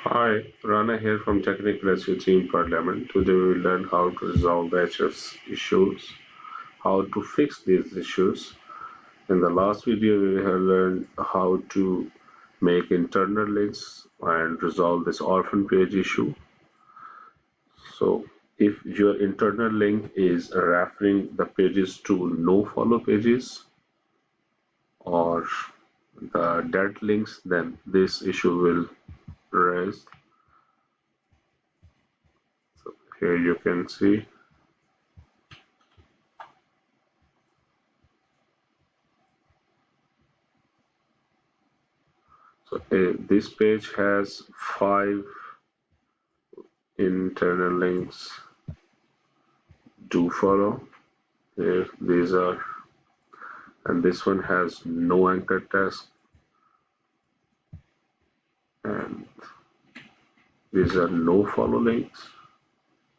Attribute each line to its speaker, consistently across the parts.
Speaker 1: Hi, Rana here from Technical SEO Team Parliament. Today we will learn how to resolve the Ahrefs issues, how to fix these issues. In the last video, we have learned how to make internal links and resolve this orphan page issue. So, if your internal link is referring the pages to no follow pages or the dead links, then this issue will raise. So, here you can see. So this page has 5 internal links. Do follow. Here these are, and this one has no anchor text, and these are no follow links,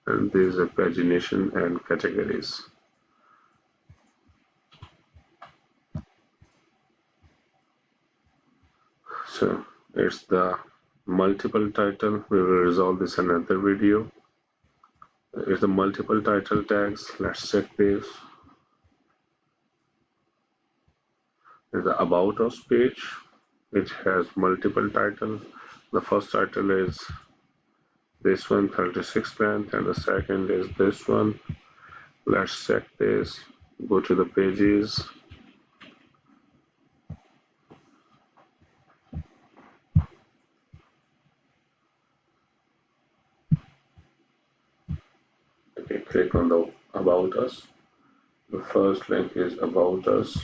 Speaker 1: and these are pagination and categories. So it's the multiple title. We will resolve this in another video. It's the multiple title tags. Let's check this. It's the About Us page. It has multiple titles. The first title is this one, 36 length, and the second is this one. Let's check this. Go to the pages. Okay, click on the About Us. The first link is About Us.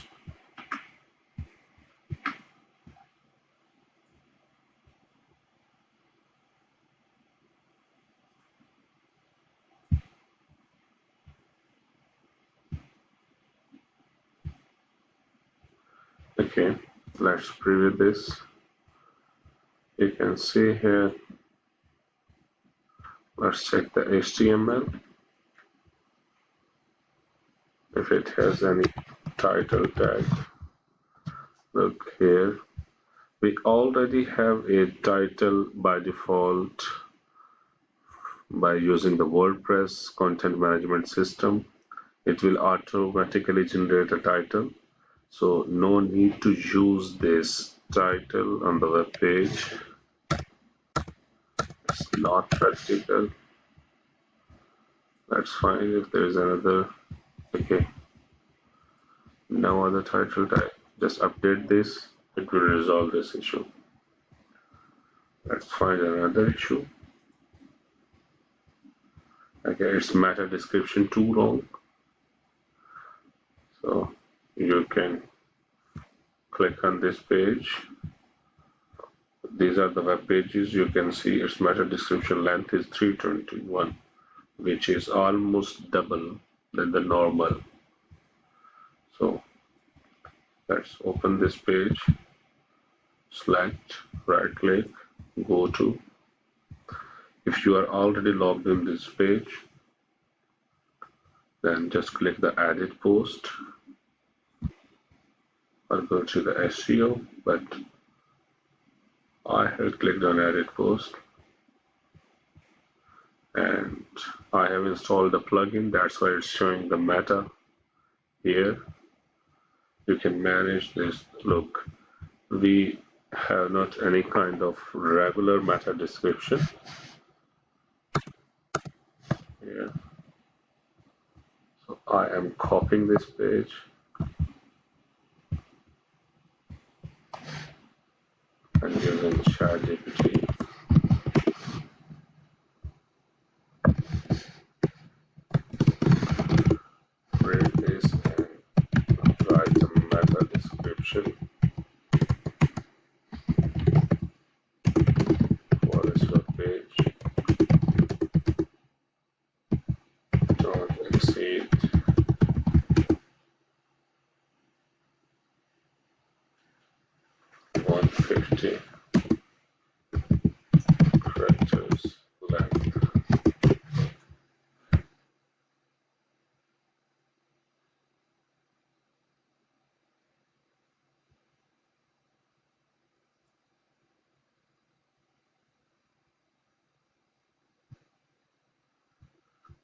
Speaker 1: Okay, let's preview this. You can see here. Let's check the HTML. If it has any title tag. Look here. We already have a title by default by using the WordPress content management system. It will automatically generate a title. So no need to use this title on the web page. It's not practical. Let's find if there is another. Okay. No other title tag. Just update this. It will resolve this issue. Let's find another issue. Okay, it's meta description too long. So you can click on this page. These are the web pages. You can see its meta description length is 321, which is almost double than the normal. So let's open this page. Select, right click, go to. If you are already logged in this page, then just click the edit post or go to the SEO, but I have clicked on edit post and I have installed the plugin. That's why it's showing the meta here. You can manage this. Look, we have not any kind of regular meta description here. So I am copying this page and using ChatGPT. Read this and write the meta description for this web page. Don't exceed 150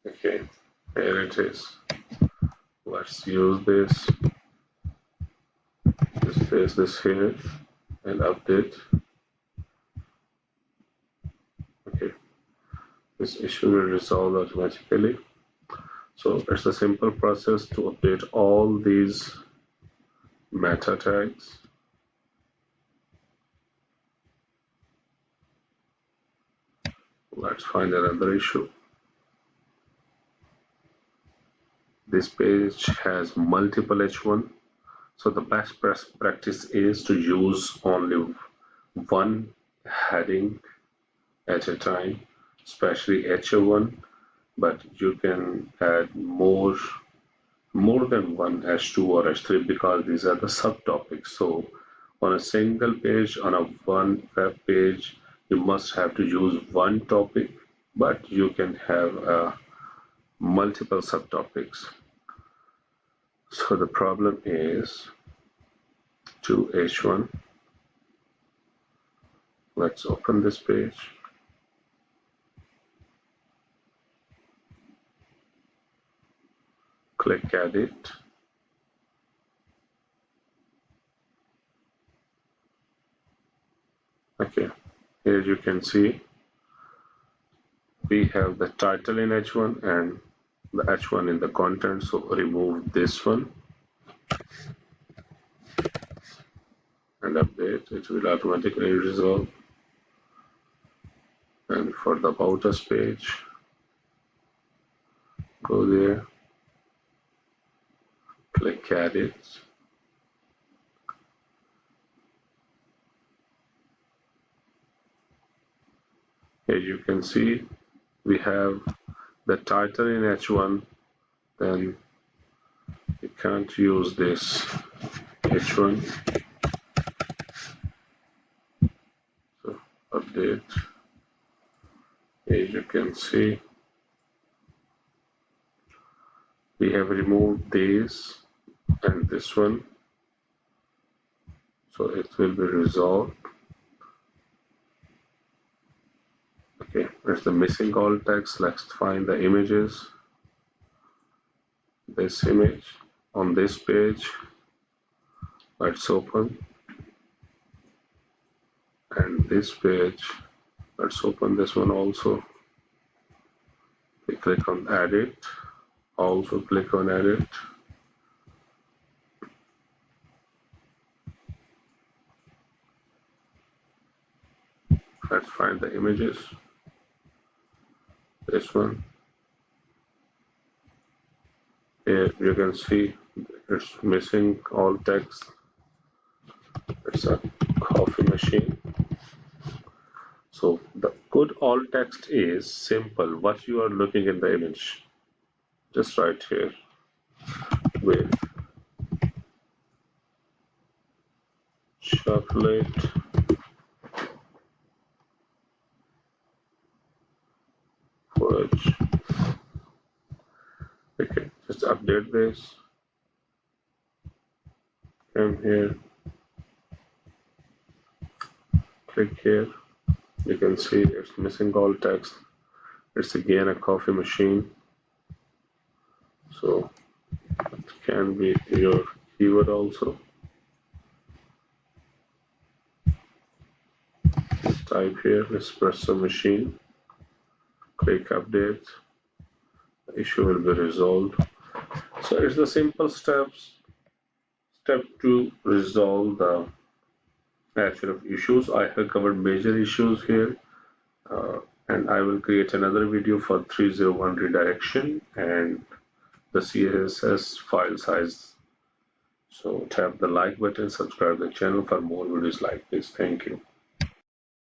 Speaker 1: Okay, here it is. Let's use this. Just paste this here and update. Okay, this issue will resolve automatically. So it's a simple process to update all these meta tags. Let's find another issue. This page has multiple H1, so the best practice is to use only one heading at a time, especially H1, but you can add more than one H2 or H3 because these are the subtopics. So on a single page, on a one web page, you must have to use one topic, but you can have multiple subtopics. So the problem is to H1. Let's open this page. Click Edit. Okay, here you can see we have the title in H1 and the H1 in the content. So remove this one and update. It will automatically resolve. And for the About Us page, go there, click Edit. Here you can see we have the title in H1, then you can't use this H1. So update. Here you can see we have removed this and this one, so it will be resolved. Okay, there's the missing alt text. Let's find the images. This image on this page. Let's open. And this page. Let's open this one also. We click on Edit. Also click on Edit. Let's find the images. This one. Here you can see it's missing all text. It's a coffee machine. So the good alt text is simple. What you are looking in the image. Just right here with chocolate fudge. Okay, just update this. Come here, click here. You can see it's missing all text. It's again a coffee machine. So it can be your keyword also. Just type here espresso machine. Click update. The issue will be resolved. So it's the simple step to resolve the Ahrefs issues. I have covered major issues here, and I will create another video for 301 redirection and the CSS file size. So tap the like button, subscribe the channel for more videos like this. Thank you.